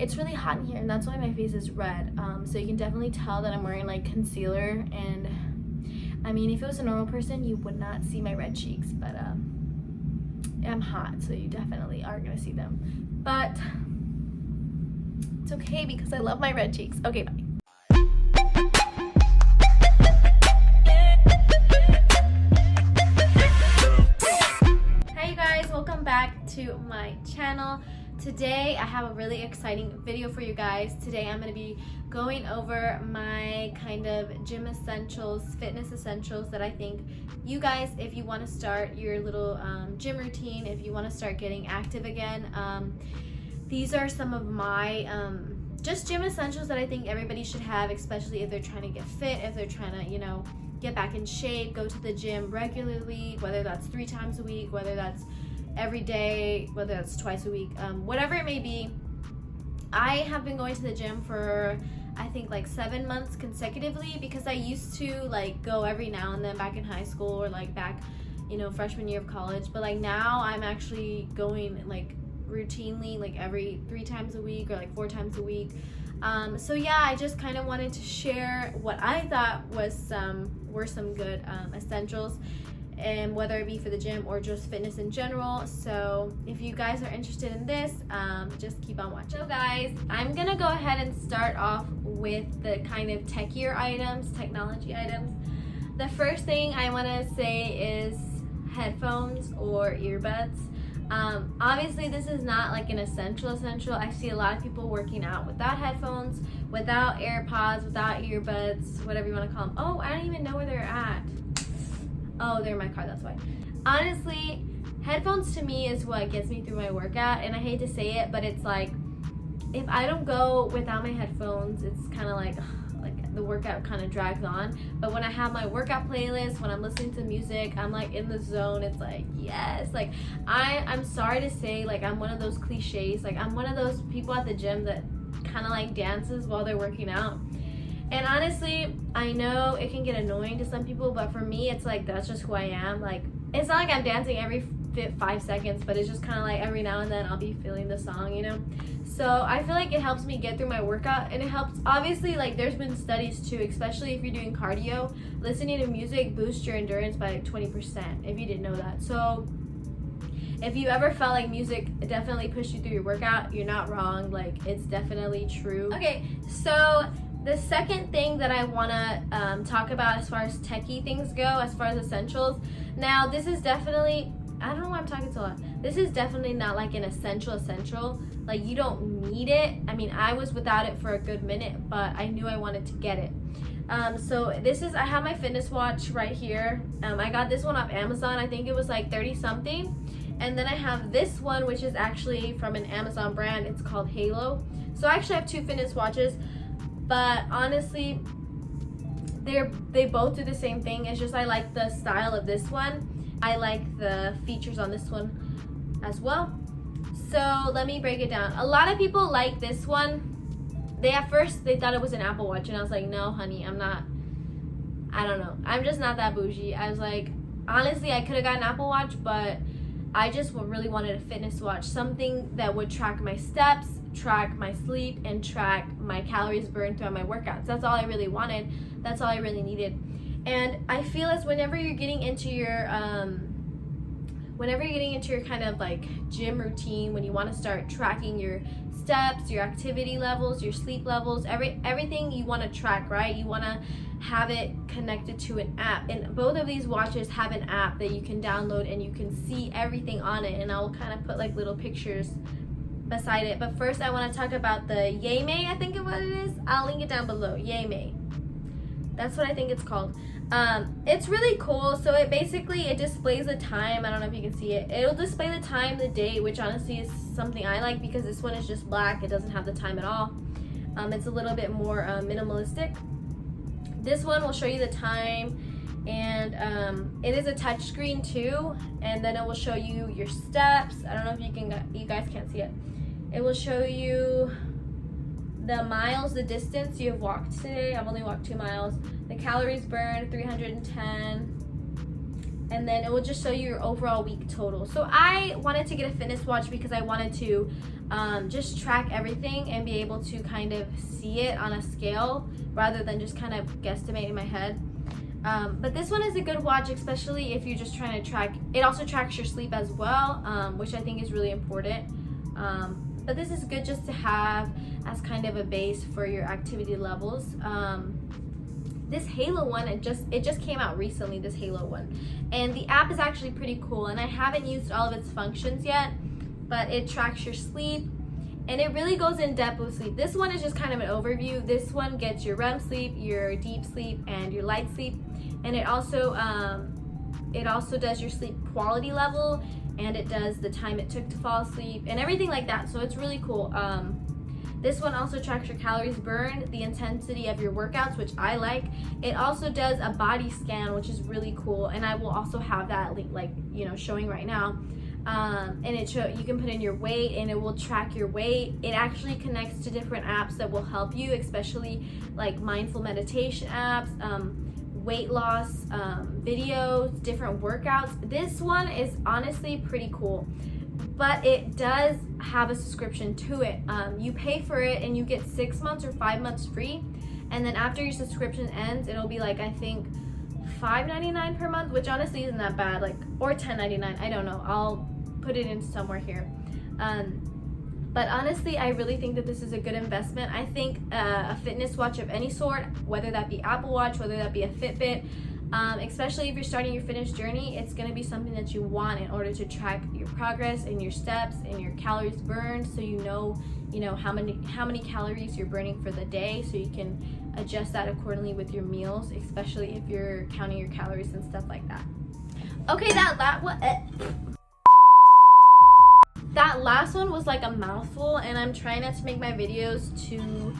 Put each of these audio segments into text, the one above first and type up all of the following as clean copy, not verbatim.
it's really hot in here, and that's why my face is red. So you can definitely tell that I'm wearing like concealer, and I mean, if it was a normal person, you would not see my red cheeks, but I'm hot, so you definitely are gonna see them. But it's okay because I love my red cheeks. Okay, bye. Hi you guys, welcome back to my channel. Today I have a really exciting video for you guys. Today I'm going to be going over my kind of gym essentials, fitness essentials that I think you guys, if you want to start your little gym routine, if you want to start getting active again, these are some of my just gym essentials that I think everybody should have, especially if they're trying to get fit, if they're trying to, you know, get back in shape, go to the gym regularly, whether that's 3 times a week, whether that's every day, whether that's twice a week, whatever it may be. I have been going to the gym for I think like 7 months consecutively, because I used to like go every now and then back in high school or like back, you know, freshman year of college, but like now I'm actually going like routinely, like every 3 times a week or like 4 times a week. So yeah, I just kind of wanted to share what I thought was were some good essentials, and whether it be for the gym or just fitness in general. So if you guys are interested in this, just keep on watching. So guys, I'm gonna go ahead and start off with the kind of techier items, technology items. The first thing I want to say is headphones or earbuds. Obviously this is not like an essential. I see a lot of people working out without headphones, without AirPods, without earbuds, whatever you want to call them. Oh, I don't even know where they're at. Oh, they're in my car, that's why. Honestly, headphones to me is what gets me through my workout, and I hate to say it, but it's like, if I don't go without my headphones, it's kind of like the workout kind of drags on. But when I have my workout playlist, when I'm listening to music, I'm like in the zone. It's like, yes. Like I'm sorry to say, like I'm one of those cliches. Like I'm one of those people at the gym that kind of like dances while they're working out. And honestly, I know it can get annoying to some people, but for me, it's like, that's just who I am. Like, it's not like I'm dancing every 5 seconds, but it's just kind of like every now and then I'll be feeling the song, you know? So I feel like it helps me get through my workout, and it helps, obviously, like there's been studies too, especially if you're doing cardio, listening to music boosts your endurance by like 20%, if you didn't know that. So if you ever felt like music definitely pushed you through your workout, you're not wrong. Like, it's definitely true. Okay, so the second thing that I want to talk about as far as techie things go, as far as essentials. Now, this is definitely, I don't know why I'm talking so loud. This is definitely not like an essential. Like, you don't need it. I mean, I was without it for a good minute, but I knew I wanted to get it. So this is, I have my fitness watch right here. I got this one off Amazon. I think it was like 30 something. And then I have this one, which is actually from an Amazon brand. It's called Halo. So I actually have 2 fitness watches. But honestly, they both do the same thing. It's just I like the style of this one. I like the features on this one as well. So let me break it down. A lot of people like this one. At first they thought it was an Apple Watch, and I was like, no honey, I don't know. I'm just not that bougie. I was like, honestly, I could have got an Apple Watch, but I just really wanted a fitness watch. Something that would track my steps, track my sleep, and track my calories burned throughout my workouts. That's all I really wanted. That's all I really needed. And I feel as whenever you're getting into your kind of like gym routine, when you want to start tracking your steps, your activity levels, your sleep levels, everything you want to track, right? You want to have it connected to an app, and both of these watches have an app that you can download, and you can see everything on it, and I'll kind of put like little pictures beside it. But first I want to talk about the Yaymay, I think of what it is. I'll link it down below. Yaymay, that's what I think it's called. It's really cool. So it displays the time. I don't know if you can see it. It'll display the time, the date, which honestly is something I like, because this one is just black. It doesn't have the time at all. It's a little bit more minimalistic. This one will show you the time, and it is a touch screen too, and then it will show you your steps. I don't know if you guys can't see it. It will show you the miles, the distance you have walked today. I've only walked 2 miles. The calories burned, 310. and then it will just show you your overall week total. So I wanted to get a fitness watch because I wanted to just track everything and be able to kind of see it on a scale rather than just kind of guesstimate in my head. But this one is a good watch, especially if you're just trying to track. It also tracks your sleep as well, which I think is really important. But this is good just to have as kind of a base for your activity levels. This Halo one, it just came out recently, this Halo one. And the app is actually pretty cool, and I haven't used all of its functions yet, but it tracks your sleep, and it really goes in depth with sleep. This one is just kind of an overview. This one gets your REM sleep, your deep sleep, and your light sleep. And it also does your sleep quality level, and it does the time it took to fall asleep and everything like that. So it's really cool. This one also tracks your calories burned, the intensity of your workouts, which I like. It also does a body scan, which is really cool, and I will also have that like, you know, showing right now. And you can put in your weight, and it will track your weight. It actually connects to different apps that will help you, especially like mindful meditation apps, weight loss videos, different workouts. This one is honestly pretty cool, but it does have a subscription to it. You pay for it and you get 6 months or 5 months free, and then after your subscription ends, it'll be like, I think $5.99 per month, which honestly isn't that bad, like, or $10.99, I don't know, I'll put it in somewhere here. But honestly, I really think that this is a good investment. I think a fitness watch of any sort, whether that be Apple Watch, whether that be a Fitbit, especially if you're starting your fitness journey, it's going to be something that you want in order to track your progress and your steps and your calories burned, so you know how many calories you're burning for the day, so you can adjust that accordingly with your meals, especially if you're counting your calories and stuff like that. Okay, that last one was like a mouthful, and I'm trying not to make my videos too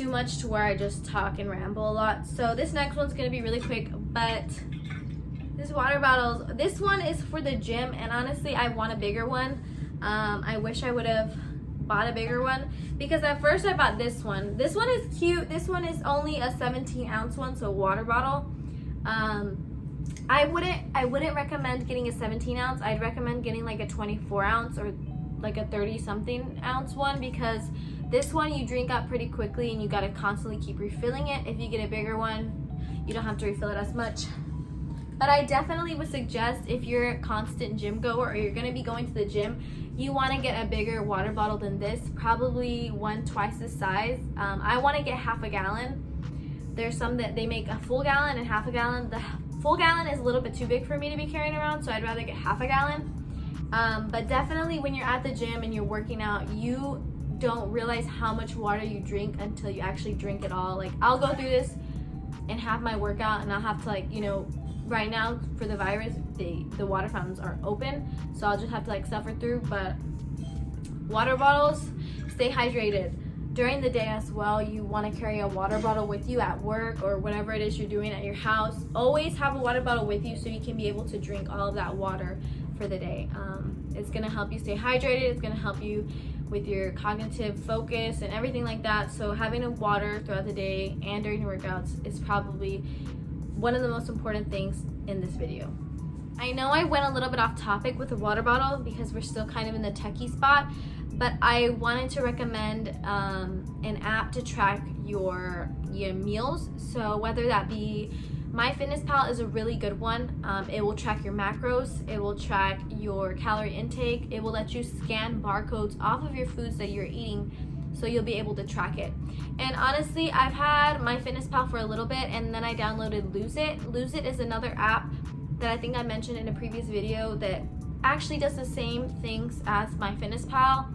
much to where I just talk and ramble a lot. So this next one's gonna be really quick, but this water bottles, this one is for the gym, and honestly I want a bigger one. I wish I would have bought a bigger one, because at first I bought this one. This one is cute. This one is only a 17-ounce one, so water bottle. I wouldn't recommend getting a 17-ounce. I'd recommend getting like a 24-ounce or like a 30-something ounce one, because this one you drink up pretty quickly and you gotta constantly keep refilling it. If you get a bigger one, you don't have to refill it as much. But I definitely would suggest, if you're a constant gym goer or you're gonna be going to the gym, you wanna get a bigger water bottle than this, probably twice this size. I wanna get half a gallon. There's some that they make a full gallon and half a gallon. The full gallon is a little bit too big for me to be carrying around, so I'd rather get half a gallon. But definitely when you're at the gym and you're working out, you don't realize how much water you drink until you actually drink it all. Like, I'll go through this and have my workout, and I'll have to, like, you know, right now for the virus, the water fountains are open, so I'll just have to like suffer through. But water bottles, stay hydrated. During the day as well, you want to carry a water bottle with you at work or whatever it is you're doing at your house. Always have a water bottle with you so you can be able to drink all of that water for the day. It's going to help you stay hydrated. It's going to help you with your cognitive focus and everything like that. So having a water throughout the day and during your workouts is probably one of the most important things in this video. I know I went a little bit off topic with the water bottle because we're still kind of in the techie spot, but I wanted to recommend an app to track your meals. So whether that be MyFitnessPal is a really good one. It will track your macros, it will track your calorie intake, it will let you scan barcodes off of your foods that you're eating, so you'll be able to track it. And honestly, I've had MyFitnessPal for a little bit, and then I downloaded Lose It. Lose It is another app that I think I mentioned in a previous video that actually does the same things as MyFitnessPal,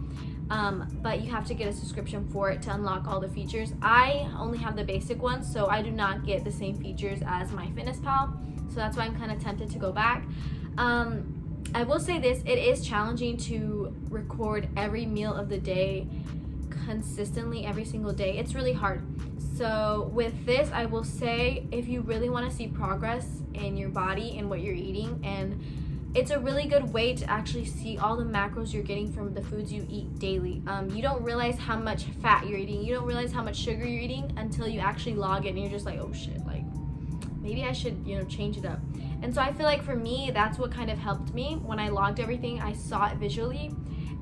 but you have to get a subscription for it to unlock all the features. I only have the basic one, so I do not get the same features as MyFitnessPal, so that's why I'm kind of tempted to go back. I will say this, it is challenging to record every meal of the day consistently every single day. It's really hard. So with this, I will say, if you really want to see progress in your body and what you're eating, and it's a really good way to actually see all the macros you're getting from the foods you eat daily. You don't realize how much fat you're eating, you don't realize how much sugar you're eating until you actually log it and you're just like, oh shit, like maybe I should, you know, change it up. And so I feel like for me, that's what kind of helped me. When I logged everything, I saw it visually.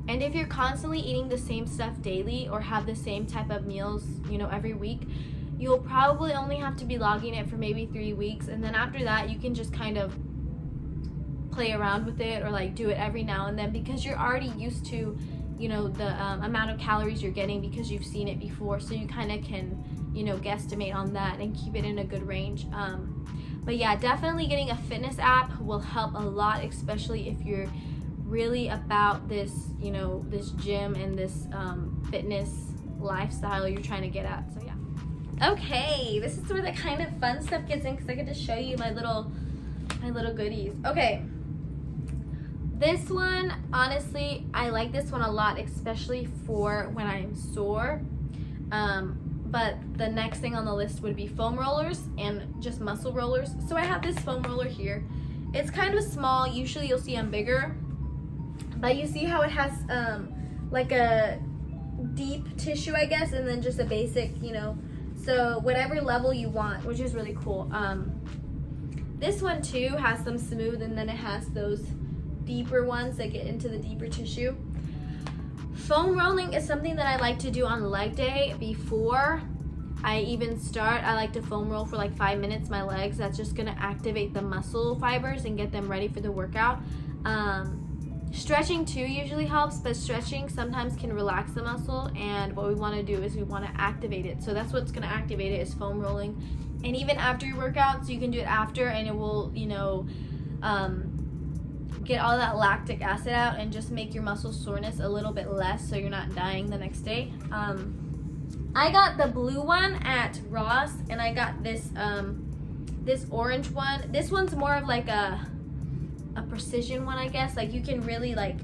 And if you're constantly eating the same stuff daily or have the same type of meals, you know, every week, you'll probably only have to be logging it for maybe 3 weeks. And then after that, you can just kind of play around with it or like do it every now and then, because you're already used to, you know, the amount of calories you're getting because you've seen it before. So you kind of can, you know, guesstimate on that and keep it in a good range. But yeah, definitely getting a fitness app will help a lot, especially if you're really about this, you know, this gym and this fitness lifestyle you're trying to get at. So yeah. Okay, this is where the kind of fun stuff gets in, because I get to show you my little goodies. Okay, this one, honestly, I like this one a lot, especially for when I'm sore. But the next thing on the list would be foam rollers and just muscle rollers. So I have this foam roller here. It's kind of small. Usually you'll see them bigger, but you see how it has like a deep tissue, I guess, and then just a basic, you know, so whatever level you want, which is really cool. This one too has some smooth, and then it has those deeper ones that get into the deeper tissue. Foam rolling is something that I like to do on leg day before I even start. I like to foam roll for like 5 minutes my legs. That's just gonna activate the muscle fibers and get them ready for the workout. Stretching too usually helps, but stretching sometimes can relax the muscle, and what we want to do is we want to activate it. So that's what's going to activate it, is foam rolling. And even after your workout, so you can do it after, and it will, you know, get all that lactic acid out and just make your muscle soreness a little bit less, so you're not dying the next day. I got the blue one at Ross, and I got this this orange one. This one's more of like a precision one, I guess. Like you can really, like,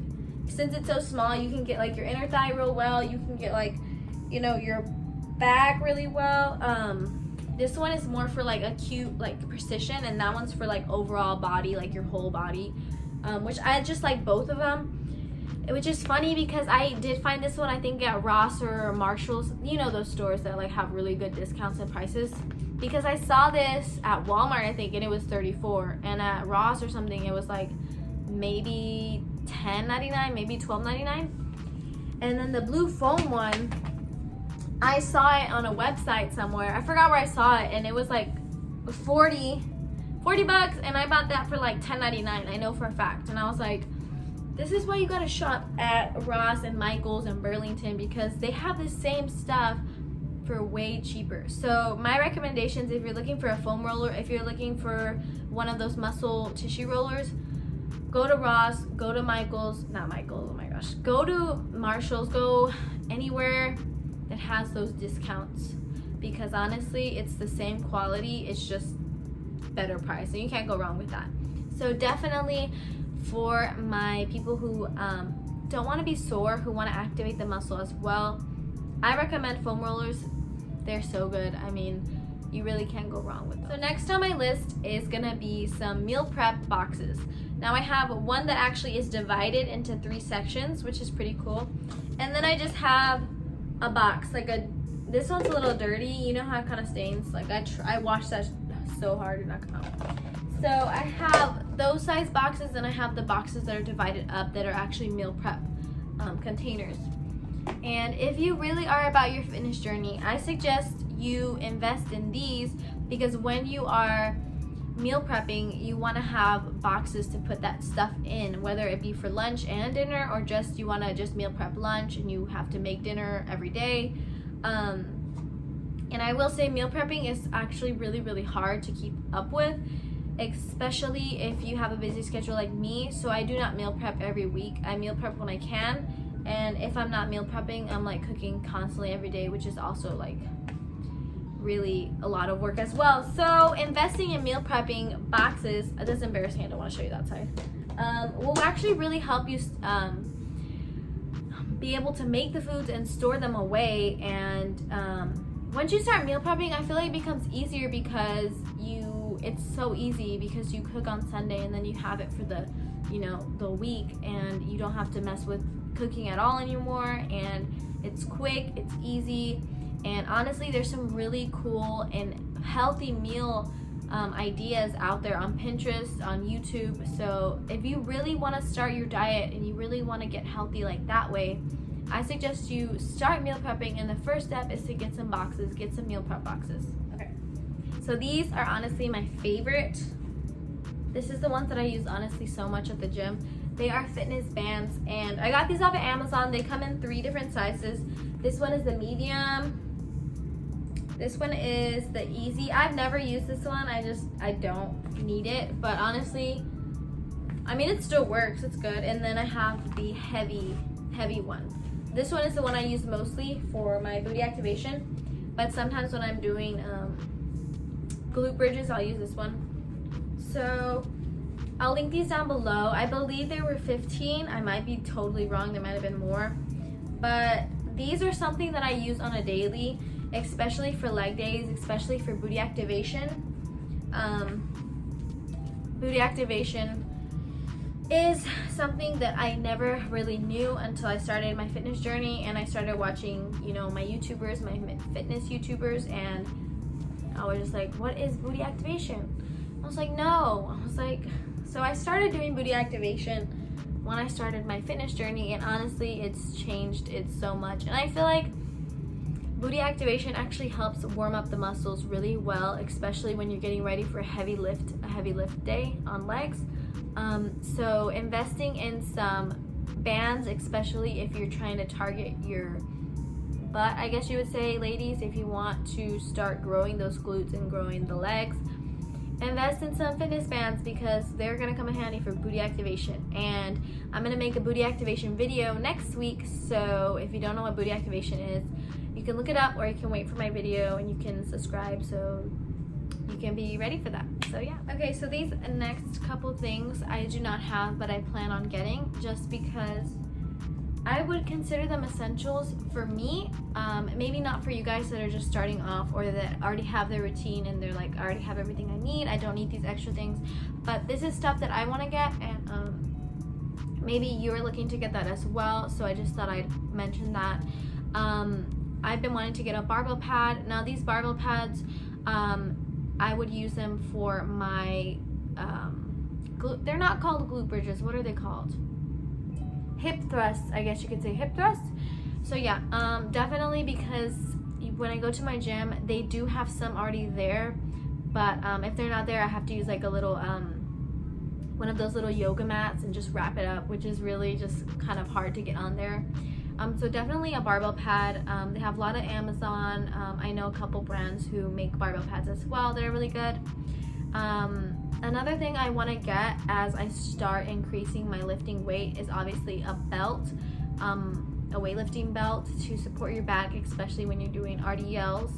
since it's so small, you can get like your inner thigh real well. You can get like, you know, your back really well. This one is more for like acute, like precision, and that one's for like overall body, like your whole body, which I just like both of them. Which is funny because I did find this one, I think, at Ross or Marshall's, you know, those stores that like have really good discounts and prices. Because I saw this at Walmart, I think, and it was $34, and at Ross or something it was like maybe $10.99, maybe $12.99. And then the blue foam one, I saw it on a website somewhere. I forgot where I saw it, and it was like 40 bucks, and I bought that for like $10.99. I know for a fact. And I was like, this is why you gotta shop at Ross and Michael's and Burlington, because they have the same stuff for way cheaper. So my recommendations, if you're looking for a foam roller, if you're looking for one of those muscle tissue rollers, go to Ross, go to Michael's, not Michael's, oh my gosh, go to Marshall's, go anywhere that has those discounts, because honestly it's the same quality, it's just better price, and you can't go wrong with that. So definitely for my people who don't want to be sore, who want to activate the muscle as well, I recommend foam rollers. They're so good. I mean, you really can't go wrong with them. So next on my list is gonna be some meal prep boxes. Now I have one that actually is divided into 3 sections, which is pretty cool. And then I just have a box, like this one's a little dirty. You know how it kind of stains? Like I washed that so hard and not come out. So I have those size boxes, and I have the boxes that are divided up that are actually meal prep containers. And if you really are about your fitness journey, I suggest you invest in these, because when you are meal prepping, you want to have boxes to put that stuff in, whether it be for lunch and dinner, or just you want to just meal prep lunch and you have to make dinner every day. And I will say meal prepping is actually really hard to keep up with, especially if you have a busy schedule like me. So I do not meal prep every week. I meal prep when I can, and if I'm not meal prepping, I'm like cooking constantly every day, which is also like really a lot of work as well. So investing in meal prepping boxes, that's embarrassing, I don't want to show you that side, will actually really help you be able to make the foods and store them away. And once you start meal prepping, I feel like it becomes easier, because it's so easy, because you cook on Sunday and then you have it for the, you know, the week, and you don't have to mess with cooking at all anymore, and it's quick, it's easy. And honestly, there's some really cool and healthy meal ideas out there on Pinterest, on YouTube. So if you really want to start your diet and you really want to get healthy like that way, I suggest you start meal prepping, and the first step is to get some boxes, get some meal prep boxes. Okay, so these are honestly my favorite. This is the ones that I use honestly so much at the gym. They are fitness bands, and I got these off of Amazon. They come in 3 different sizes. This one is the medium. This one is the easy. I've never used this one. I don't need it, but honestly, I mean, it still works. It's good. And then I have the heavy one. This one is the one I use mostly for my booty activation, but sometimes when I'm doing glute bridges, I'll use this one. So I'll link these down below. I believe they were 15. I might be totally wrong. There might have been more, but these are something that I use on a daily, especially for leg days, especially for booty activation. Booty activation is something that I never really knew until I started my fitness journey, and I started watching, you know, my YouTubers, my fitness YouTubers, and I was just like, what is booty activation? I was like, no. I was like, so I started doing booty activation when I started my fitness journey, and honestly, it's changed it so much. And I feel like booty activation actually helps warm up the muscles really well, especially when you're getting ready for a heavy lift day on legs. So investing in some bands, especially if you're trying to target your butt, I guess you would say, ladies, if you want to start growing those glutes and growing the legs, invest in some fitness bands, because they're gonna come in handy for booty activation. And I'm gonna make a booty activation video next week, so if you don't know what booty activation is, you can look it up, or you can wait for my video and you can subscribe so you can be ready for that. So yeah. Okay, so these next couple things I do not have, but I plan on getting, just because I would consider them essentials for me. Maybe not for you guys that are just starting off, or that already have their routine and they're like, I already have everything I need, I don't need these extra things. But this is stuff that I want to get, and maybe you're looking to get that as well, so I just thought I'd mention that. I've been wanting to get a barbell pad. Now these barbell pads, I would use them for my they're not called glute bridges. What are they called? Hip thrusts, I guess you could say, hip thrusts. So yeah, definitely, because when I go to my gym, they do have some already there, but if they're not there, I have to use like a little one of those little yoga mats and just wrap it up, which is really just kind of hard to get on there. So definitely a barbell pad. They have a lot at Amazon. I know a couple brands who make barbell pads as well that are really good. Another thing I want to get as I start increasing my lifting weight is obviously a belt, a weightlifting belt to support your back, especially when you're doing RDLs.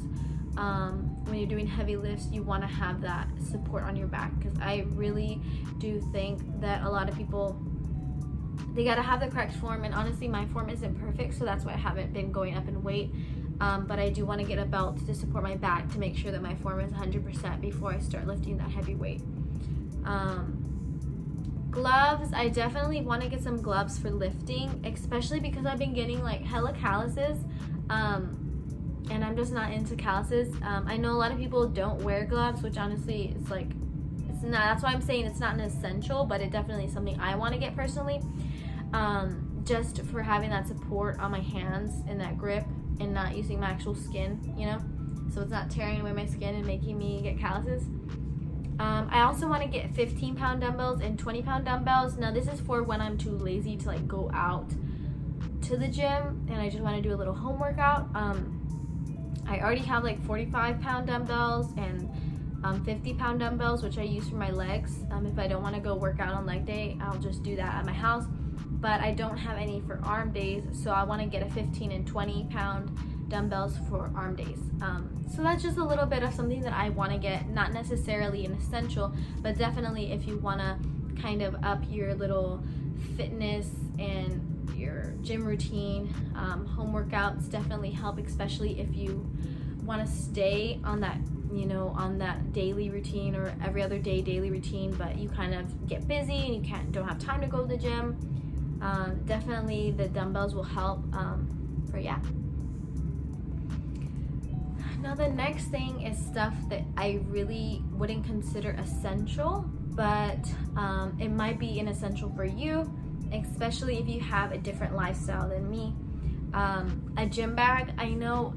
When you're doing heavy lifts, you want to have that support on your back, because I really do think that a lot of people, they got to have the correct form, and honestly my form isn't perfect, so that's why I haven't been going up in weight. But I do want to get a belt to support my back to make sure that my form is 100% before I start lifting that heavy weight. Gloves, I definitely want to get some gloves for lifting, especially because I've been getting like hella calluses, and I'm just not into calluses. I know a lot of people don't wear gloves, which honestly it's like, it's not, that's why I'm saying it's not an essential, but it definitely is something I want to get personally, just for having that support on my hands and that grip, and not using my actual skin, you know, so it's not tearing away my skin and making me get calluses. I also want to get 15-pound dumbbells and 20-pound dumbbells. Now this is for when I'm too lazy to like go out to the gym and I just want to do a little home workout. I already have like 45-pound dumbbells and 50-pound dumbbells, which I use for my legs. If I don't want to go work out on leg day, I'll just do that at my house. But I don't have any for arm days, so I want to get a 15 and 20-pound dumbbells for arm days. So that's just a little bit of something that I want to get, not necessarily an essential, but definitely if you want to kind of up your little fitness and your gym routine, home workouts definitely help, especially if you want to stay on that, you know, on that daily routine or every other day daily routine, but you kind of get busy and you don't have time to go to the gym. Definitely the dumbbells will help for, yeah. Now the next thing is stuff that I really wouldn't consider essential, but it might be an essential for you, especially if you have a different lifestyle than me. A gym bag. I know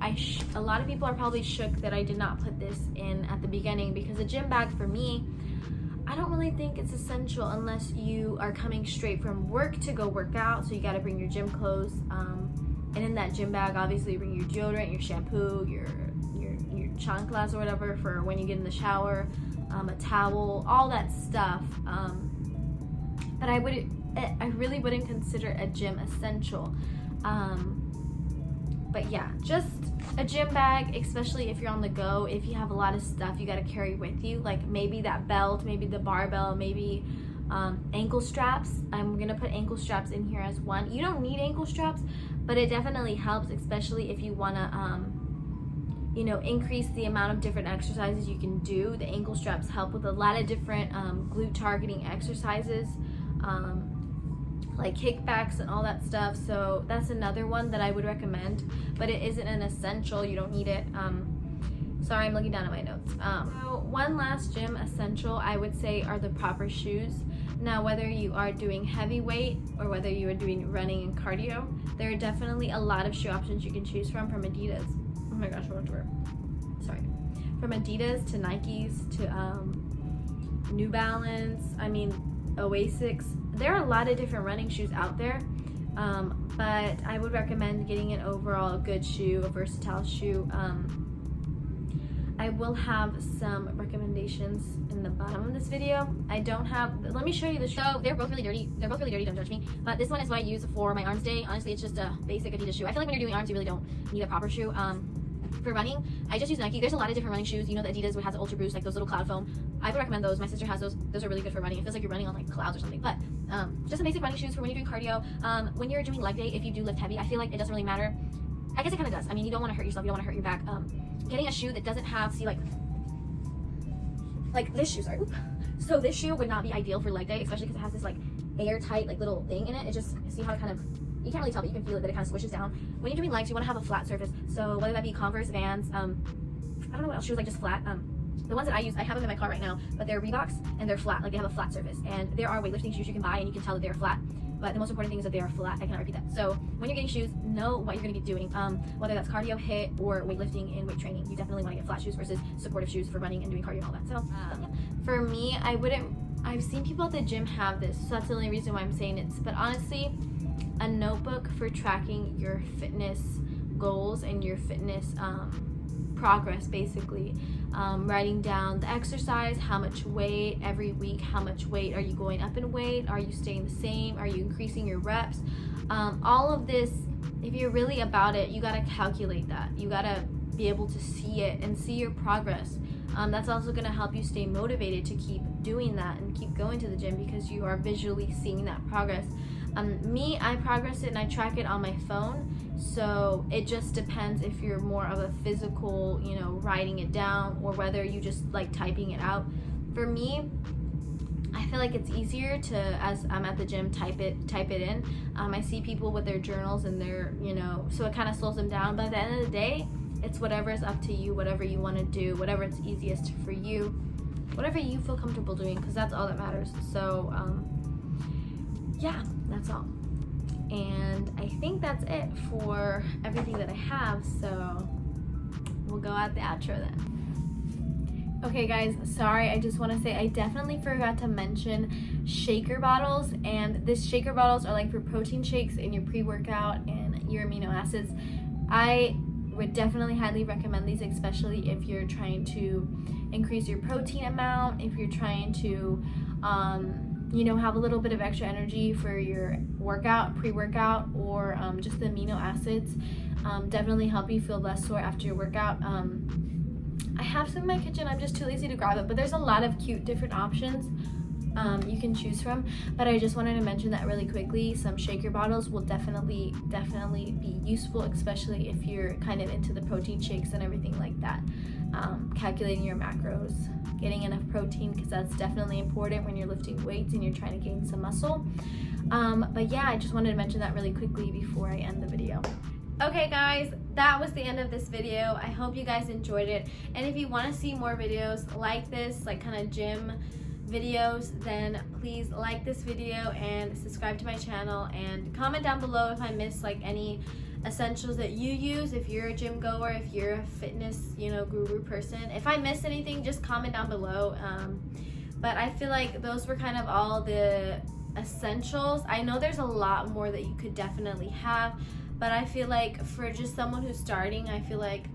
a lot of people are probably shook that I did not put this in at the beginning, because a gym bag for me, I don't really think it's essential unless you are coming straight from work to go work out, so you got to bring your gym clothes, and in that gym bag obviously bring your deodorant, your shampoo, your chanclas or whatever for when you get in the shower, a towel, all that stuff. But I really wouldn't consider a gym essential. But yeah, just a gym bag, especially if you're on the go, if you have a lot of stuff you got to carry with you, like maybe that belt, maybe the barbell, maybe ankle straps. I'm gonna put ankle straps in here as one. You don't need ankle straps, but it definitely helps, especially if you want to you know, increase the amount of different exercises you can do. The ankle straps help with a lot of different glute targeting exercises, like kickbacks and all that stuff. So that's another one that I would recommend, but it isn't an essential. You don't need it. Sorry, I'm looking down at my notes. So one last gym essential I would say are the proper shoes. Now, whether you are doing heavy weight or whether you are doing running and cardio, there are definitely a lot of shoe options you can choose from adidas. Oh my gosh, I want to wear. Sorry. From Adidas to Nikes to New Balance, I mean Oasis. There are a lot of different running shoes out there, but I would recommend getting an overall good shoe, a versatile shoe. I will have some recommendations in the bottom of this video. I don't have, let me show you the shoe. So they're both really dirty. They're both really dirty, don't judge me. But this one is what I use for my arms day. Honestly, it's just a basic Adidas shoe. I feel like when you're doing arms, you really don't need a proper shoe. For running, I just use Nike. There's a lot of different running shoes. You know, the Adidas has the Ultra Boost, like those little cloud foam. I would recommend those. My sister has those. Those are really good for running. It feels like you're running on like clouds or something. But just some basic running shoes for when you're doing cardio. When you're doing leg day, if you do lift heavy, I feel like it doesn't really matter. I guess it kind of does. I mean, you don't want to hurt yourself. You don't want to hurt your back. Getting a shoe that doesn't have, see, like this shoe, sorry. So this shoe would not be ideal for leg day, especially because it has this like airtight like little thing in it. It just, see how it kind of, you can't really tell, but you can feel it that it kind of swishes down. When you're doing legs, you want to have a flat surface. So whether that be Converse, Vans, I don't know what else shoes, like just flat. The ones that I use, I have them in my car right now, but they're Reeboks and they're flat, like they have a flat surface. And there are weightlifting shoes you can buy and you can tell that they're flat. But the most important thing is that they are flat. I cannot repeat that. So when you're getting shoes, know what you're going to be doing. Whether that's cardio, HIIT, or weightlifting and weight training, you definitely want to get flat shoes versus supportive shoes for running and doing cardio and all that. So yeah. For me, I've seen people at the gym have this, so that's the only reason why I'm saying it. But honestly, a notebook for tracking your fitness goals and your fitness progress, basically. Writing down the exercise, how much weight every week, how much weight are you going up in weight, are you staying the same, are you increasing your reps, all of this. If you're really about it, you got to calculate that. You got to be able to see it and see your progress. That's also going to help you stay motivated to keep doing that and keep going to the gym, because you are visually seeing that progress. Me, I progress it and I track it on my phone. So it just depends if you're more of a physical, you know, writing it down, or whether you just like typing it out. For me, I feel like it's easier to, as I'm at the gym, type it in. I see people with their journals and their, you know, so it kind of slows them down. But at the end of the day, it's whatever is up to you, whatever you want to do, whatever it's easiest for you, whatever you feel comfortable doing, because that's all that matters. So yeah, that's all. And I think that's it for everything that I have, so we'll go at the outro then. Okay guys, sorry, I just want to say I definitely forgot to mention shaker bottles, and this shaker bottles are like for protein shakes and your pre-workout and your amino acids. I would definitely highly recommend these, especially if you're trying to increase your protein amount, if you're trying to you know, have a little bit of extra energy for your workout, pre-workout, or just the amino acids. Definitely help you feel less sore after your workout. I have some in my kitchen, I'm just too lazy to grab it, but there's a lot of cute different options you can choose from. But I just wanted to mention that really quickly. Some shaker bottles will definitely be useful, especially if you're kind of into the protein shakes and everything like that. Calculating your macros, getting enough protein, because that's definitely important when you're lifting weights and you're trying to gain some muscle. But yeah, I just wanted to mention that really quickly before I end the video. Okay guys, that was the end of this video. I hope you guys enjoyed it, and if you want to see more videos like this, like kind of gym videos, then please like this video and subscribe to my channel, and comment down below if I missed like any essentials that you use if you're a gym goer, if you're a fitness, you know, guru person. If I missed anything, just comment down below. But I feel like those were kind of all the essentials. I know there's a lot more that you could definitely have, but I feel like for just someone who's starting, I feel like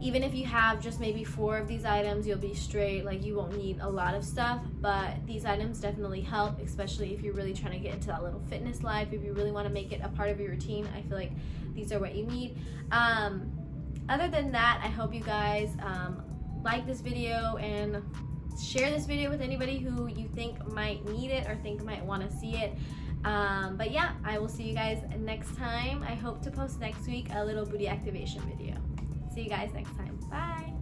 even if you have just maybe 4 of these items, you'll be straight. Like, you won't need a lot of stuff, but these items definitely help, especially if you're really trying to get into that little fitness life. If you really want to make it a part of your routine, I feel like these are what you need. Other than that, I hope you guys like this video and share this video with anybody who you think might need it or think might want to see it. But yeah, I will see you guys next time. I hope to post next week a little booty activation video. See you guys next time. Bye.